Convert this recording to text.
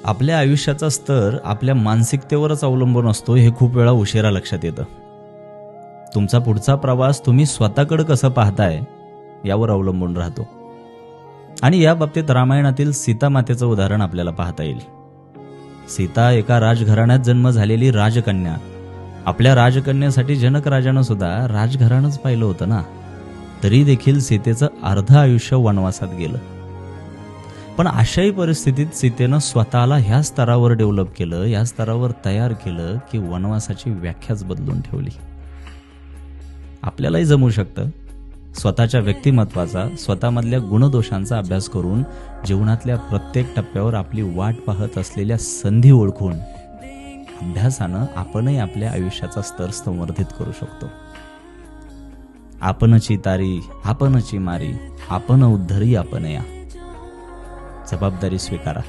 आपल्या आयुष्याचा स्तर आपल्या मानसिकतेवरच अवलंबून असतो हे खूप वेळा उशिरा लक्षात येतं. तुमचा पुढचा प्रवास तुम्ही स्वतःकडे कसं पाहताय यावर अवलंबून राहतो. आणि या बाबतीत रामायणातील सीता मातेचं उदाहरण आपल्याला पाहता येईल. सीता एका राजघराण्यात जन्म झालेली राजकन्या. आपल्या राजकन्यासाठी जनक राजानं सुद्धा राजघराणंच पाहिलं होतं ना. तरी देखील सीतेचं अर्ध आयुष्य वनवासात गेलं. पण अशाही परिस्थितीत सीतेनं स्वतःला ह्या स्तरावर डेव्हलप केलं, या स्तरावर तयार केलं की वनवासाची व्याख्याच बदलून ठेवली. आपल्यालाही जमू शकतं स्वतःच्या व्यक्तिमत्वाचा, स्वतःमधल्या गुणदोषांचा अभ्यास करून जीवनातल्या प्रत्येक टप्प्यावर आपली वाट पाहत असलेल्या संधी ओळखून अभ्यासानं आपणही आपल्या आयुष्याचा स्तर संवर्धित करू शकतो. आपणची तारी, आपणची मारी, आपण उद्धरी आपण या. जबाबदारी स्वीकारा.